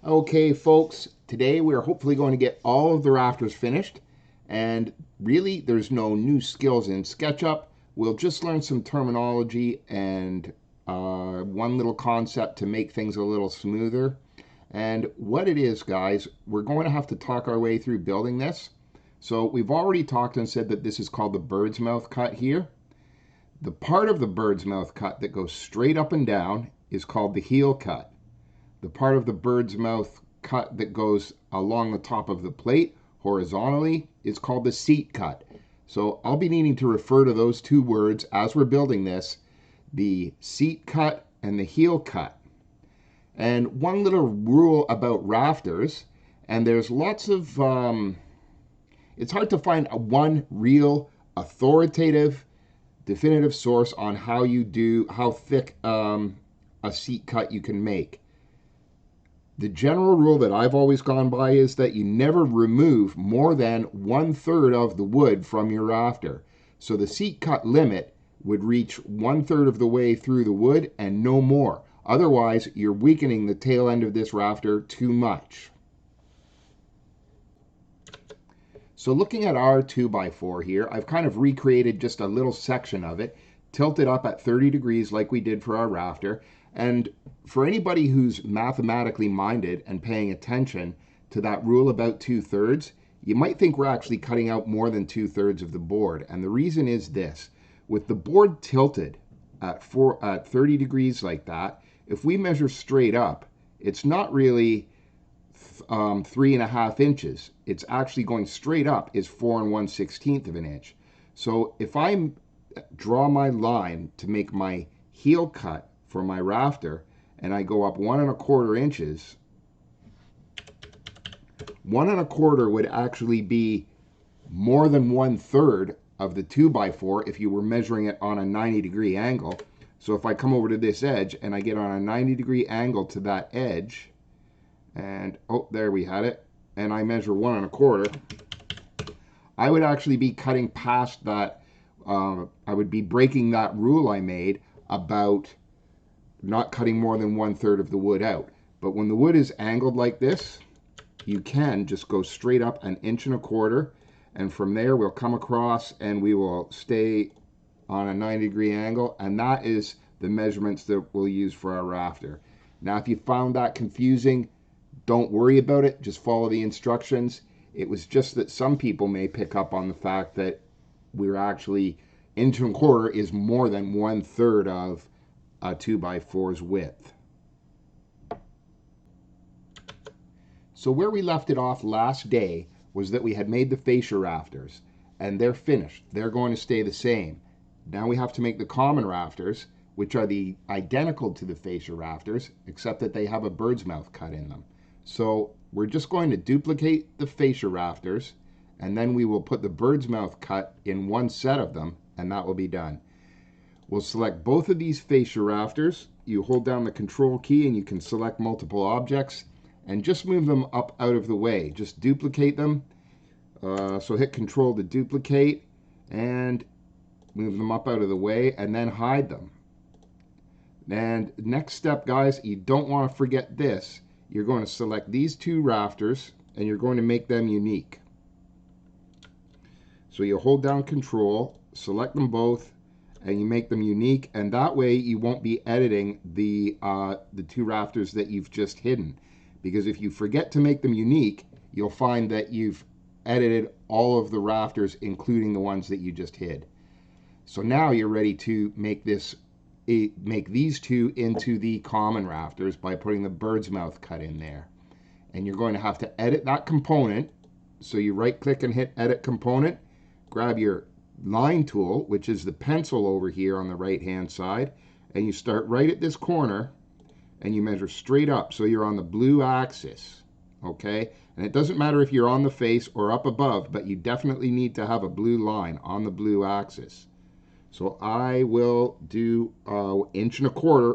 Okay, folks, today we're hopefully going to get all of the rafters finished. And really, there's no new skills in SketchUp. We'll just learn some terminology and one little concept to make things a little smoother. And what it is, guys, we're going to have to talk our way through building this. So we've already talked and said that this is called the bird's mouth cut here. The part of the bird's mouth cut that goes straight up and down is called the heel cut. The part of the bird's mouth cut that goes along the top of the plate horizontally is called the seat cut. So I'll be needing to refer to those two words as we're building this, the seat cut and the heel cut. And one little rule about rafters, and there's lots of, it's hard to find one real authoritative, definitive source on how thick a seat cut you can make. The general rule that I've always gone by is that you never remove more than 1/3 of the wood from your rafter. So the seat cut limit would reach 1/3 of the way through the wood and no more. Otherwise, you're weakening the tail end of this rafter too much. So looking at our 2x4 here, I've kind of recreated just a little section of it, tilted up at 30 degrees like we did for our rafter. And for anybody who's mathematically minded and paying attention to that rule about 2/3, you might think we're actually cutting out more than 2/3 of the board. And the reason is this: with the board tilted at 30 degrees like that, if we measure straight up, it's not really 3.5 inches. It's actually going straight up is 4 1/16 of an inch. So if I draw my line to make my heel cut for my rafter, and I go up 1 1/4 inches, 1 1/4 would actually be more than 1/3 of the 2x4 if you were measuring it on a 90-degree angle. So if I come over to this edge and I get on a 90-degree angle to that edge, and oh, there we had it, and I measure 1 1/4, I would actually be cutting past that. I would be breaking that rule I made about not cutting more than 1/3 of the wood out. But when the wood is angled like this, you can just go straight up 1 1/4 inches, and from there we'll come across and we will stay on a 90-degree angle, and that is the measurements that we'll use for our rafter. Now, if you found that confusing, don't worry about it, just follow the instructions. It was just that some people may pick up on the fact that we're actually 1 1/4 inches is more than 1/3 of a 2x4's width. So where we left it off last day was that we had made the fascia rafters, and they're finished. They're going to stay the same. Now we have to make the common rafters, which are the identical to the fascia rafters, except that they have a bird's mouth cut in them. So we're just going to duplicate the fascia rafters, and then we will put the bird's mouth cut in one set of them, and that will be done. We'll select both of these fascia rafters. You hold down the control key and you can select multiple objects and just move them up out of the way. Just duplicate them. So hit control to duplicate and move them up out of the way and then hide them. And next step, guys, you don't want to forget this. You're going to select these two rafters and you're going to make them unique. So you hold down control, select them both, and you make them unique, and that way you won't be editing the two rafters that you've just hidden. Because if you forget to make them unique, you'll find that you've edited all of the rafters, including the ones that you just hid. So now you're ready to make these two into the common rafters by putting the bird's mouth cut in there. And you're going to have to edit that component. So you right click and hit edit component, grab your line tool, which is the pencil over here on the right hand side, and you start right at this corner and you measure straight up so you're on the blue axis. Okay, and it doesn't matter if you're on the face or up above, but you definitely need to have a blue line on the blue axis. So I will do 1 1/4 inches,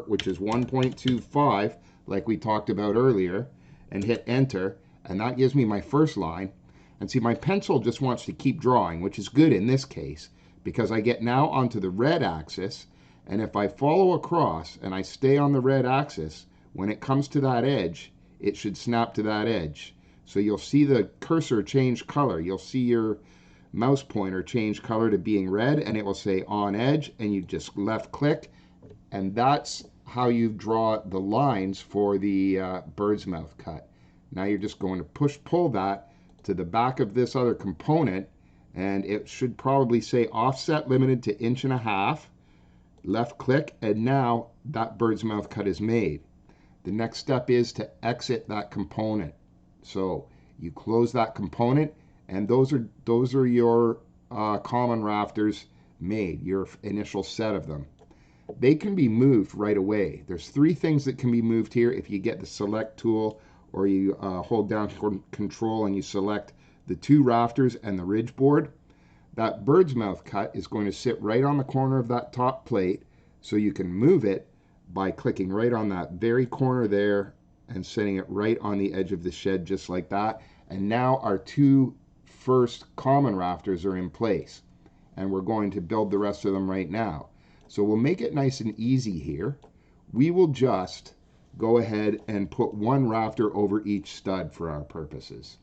which is 1.25, like we talked about earlier, and hit enter, and that gives me my first line. And see, my pencil just wants to keep drawing, which is good in this case, because I get now onto the red axis, and if I follow across and I stay on the red axis, when it comes to that edge, it should snap to that edge. So you'll see the cursor change color. You'll see your mouse pointer change color to being red, and it will say on edge, and you just left click, and that's how you draw the lines for the bird's mouth cut. Now you're just going to pull that to the back of this other component, and it should probably say offset limited to 1.5 inches. Left click, and now that bird's mouth cut is made. The next step is to exit that component. So you close that component, and those are your common rafters made, your initial set of them. They can be moved right away. There's 3 things that can be moved here if you get the select tool, or you hold down control and you select the 2 rafters and the ridge board. That bird's mouth cut is going to sit right on the corner of that top plate, so you can move it by clicking right on that very corner there and setting it right on the edge of the shed, just like that. And now our 2 first common rafters are in place, and we're going to build the rest of them right now. So we'll make it nice and easy here. We will just go ahead and put 1 rafter over each stud for our purposes.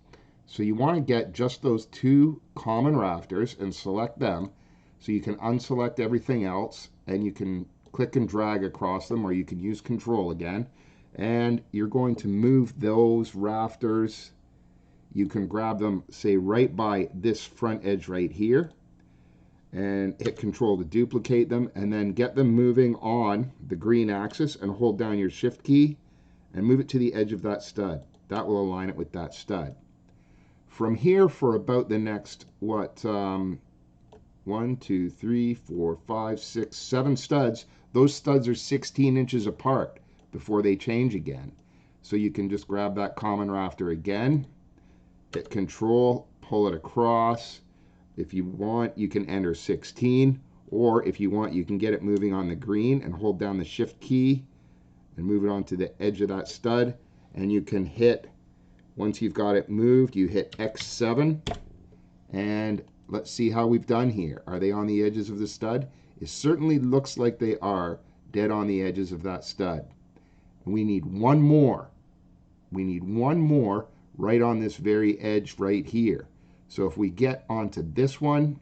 So you want to get just those 2 common rafters and select them, so you can unselect everything else, and you can click and drag across them, or you can use control again, and you're going to move those rafters. You can grab them, say, right by this front edge right here, and hit control to duplicate them, and then get them moving on the green axis, and hold down your shift key and move it to the edge of that stud. That will align it with that stud. From here, for about the next 1, 2, 3, 4, 5, 6, 7 studs, those studs are 16 inches apart before they change again. So you can just grab that common rafter again, hit control, pull it across. If you want, you can enter 16, or if you want, you can get it moving on the green and hold down the shift key and move it onto the edge of that stud, and you can hit, once you've got it moved, you hit X7, and let's see how we've done here. Are they on the edges of the stud? It certainly looks like they are dead on the edges of that stud. And we need 1 more. We need 1 more right on this very edge right here. So if we get onto this one,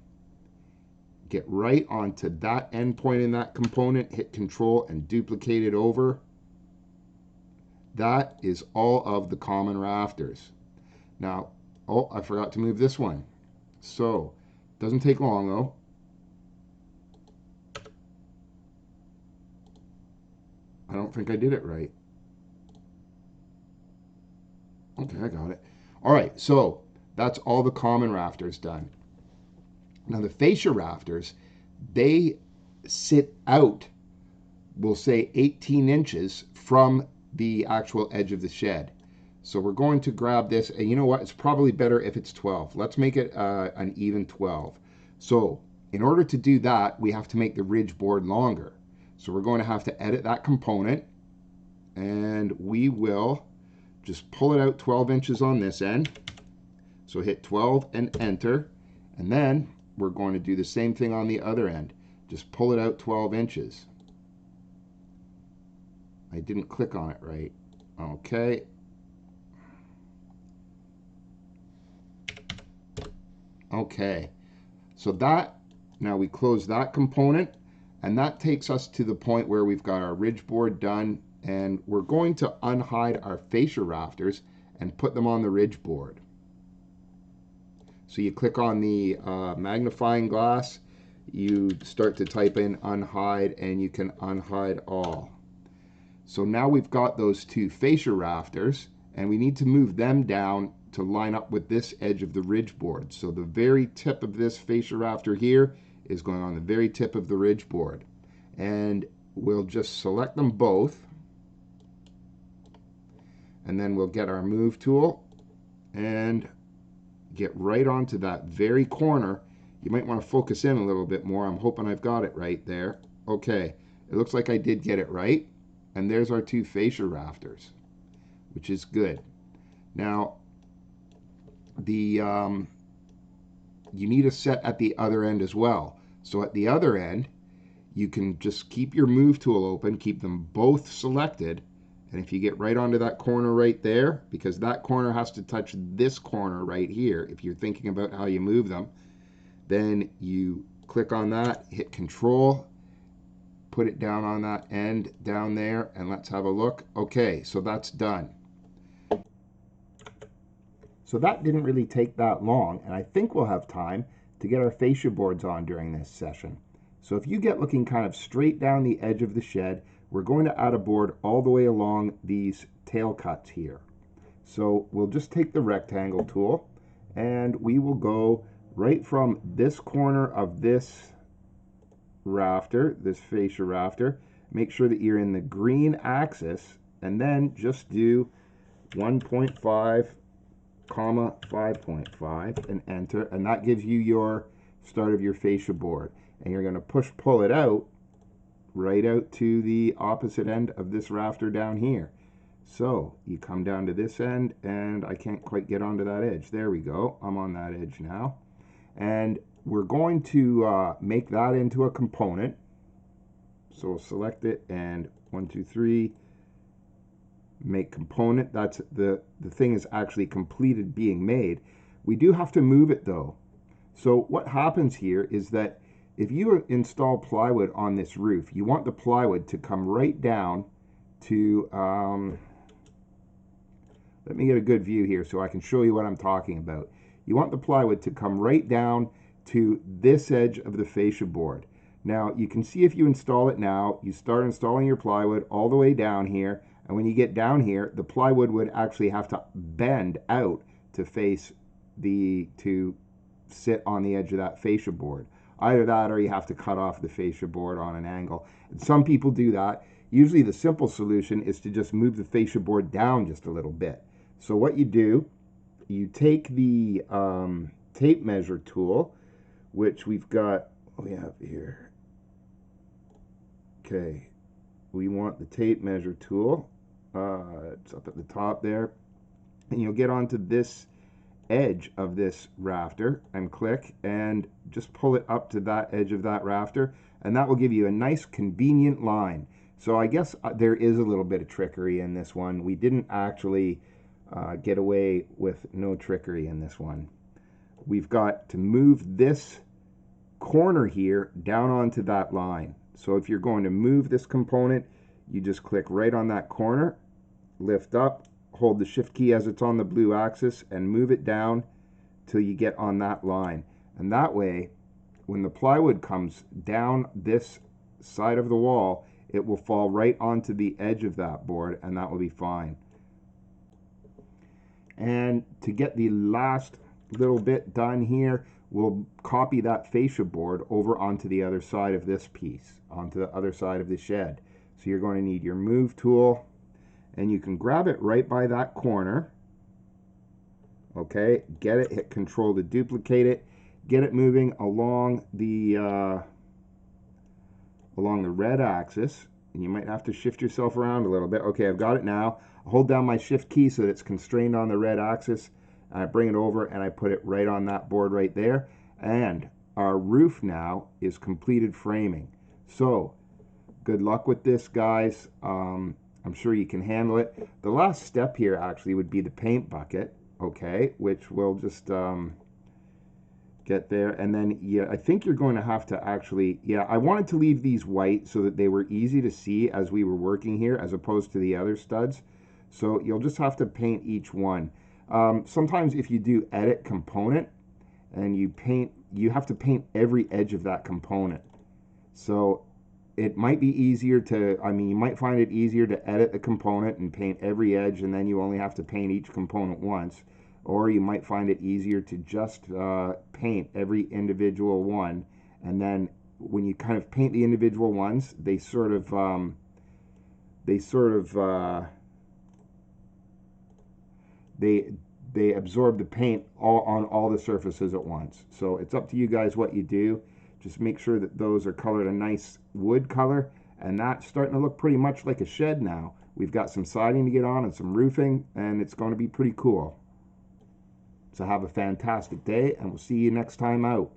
get right onto that end point in that component, hit control and duplicate it over. That is all of the common rafters. Now, oh, I forgot to move this one. So, doesn't take long though. I don't think I did it right. Okay, I got it. All right, so that's all the common rafters done. Now the fascia rafters, they sit out, we'll say 18 inches from the actual edge of the shed. So we're going to grab this, and you know what, it's probably better if it's 12. Let's make it an even 12. So in order to do that, we have to make the ridge board longer. So we're going to have to edit that component, and we will just pull it out 12 inches on this end. So hit 12 and enter, and then we're going to do the same thing on the other end. Just pull it out 12 inches. I didn't click on it right. Okay. Okay. So that, now we close that component, and that takes us to the point where we've got our ridge board done, and we're going to unhide our fascia rafters and put them on the ridge board. So you click on the magnifying glass, you start to type in unhide, and you can unhide all. So now we've got those 2 fascia rafters, and we need to move them down to line up with this edge of the ridge board. So the very tip of this fascia rafter here is going on the very tip of the ridge board. And we'll just select them both, and then we'll get our move tool and get right onto that very corner. You might want to focus in a little bit more. I'm hoping I've got it right there. Okay, it looks like I did get it right. And there's our 2 fascia rafters, which is good. Now, you need a set at the other end as well. So at the other end, you can just keep your move tool open, keep them both selected, And if you get right onto that corner right there, because that corner has to touch this corner right here, if you're thinking about how you move them, then you click on that, hit Control, put it down on that end down there, and let's have a look. Okay, so that's done. So that didn't really take that long, and I think we'll have time to get our fascia boards on during this session. So if you get looking kind of straight down the edge of the shed, we're going to add a board all the way along these tail cuts here. So we'll just take the rectangle tool and we will go right from this corner of this rafter, this fascia rafter. Make sure that you're in the green axis and then just do 1.5 comma 5.5 and enter, and that gives you your start of your fascia board. And you're going to pull it out right out to the opposite end of this rafter down here. So you come down to this end, and I can't quite get onto that edge. There we go. I'm on that edge now. And we're going to make that into a component. So we'll select it and 1, 2, 3, make component. That's the thing is actually completed being made. We do have to move it though. So what happens here is that if you install plywood on this roof, you want the plywood to come right down to, let me get a good view here so I can show you what I'm talking about. You want the plywood to come right down to this edge of the fascia board. Now you can see if you install it now, you start installing your plywood all the way down here, and when you get down here, the plywood would actually have to bend out to sit on the edge of that fascia board. Either that or you have to cut off the fascia board on an angle. And some people do that. Usually the simple solution is to just move the fascia board down just a little bit. So what you do, you take the tape measure tool, which we have here. Okay, we want the tape measure tool. It's up at the top there. And you'll get onto this edge of this rafter and click and just pull it up to that edge of that rafter, and that will give you a nice convenient line. So I guess there is a little bit of trickery in this one. We didn't actually get away with no trickery in this one. We've got to move this corner here down onto that line. So if you're going to move this component, you just click right on that corner, lift up, hold the shift key as it's on the blue axis and move it down till you get on that line. And that way, when the plywood comes down this side of the wall, it will fall right onto the edge of that board, and that will be fine. And to get the last little bit done here, we'll copy that fascia board over onto the other side of this piece, onto the other side of the shed. So you're going to need your move tool, and you can grab it right by that corner. Okay, get it, hit Control to duplicate it, get it moving along the red axis, and you might have to shift yourself around a little bit. Okay, I've got it now. I hold down my shift key so that it's constrained on the red axis, and I bring it over and I put it right on that board right there, and our roof now is completed framing. So good luck with this, guys. I'm sure you can handle it. The last step here actually would be the paint bucket, okay, which we'll just get there. And then, yeah, I think you're going to have to actually, yeah, I wanted to leave these white so that they were easy to see as we were working here as opposed to the other studs. So you'll just have to paint each one. Sometimes if you do edit component and you paint, you have to paint every edge of that component. So it might be easier to, you might find it easier to edit the component and paint every edge, and then you only have to paint each component once. Or you might find it easier to just paint every individual one, and then when you kind of paint the individual ones, they absorb the paint on all the surfaces at once. So it's up to you guys what you do. Just make sure that those are colored a nice wood color, and that's starting to look pretty much like a shed now. We've got some siding to get on and some roofing, and it's going to be pretty cool. So have a fantastic day, and we'll see you next time out.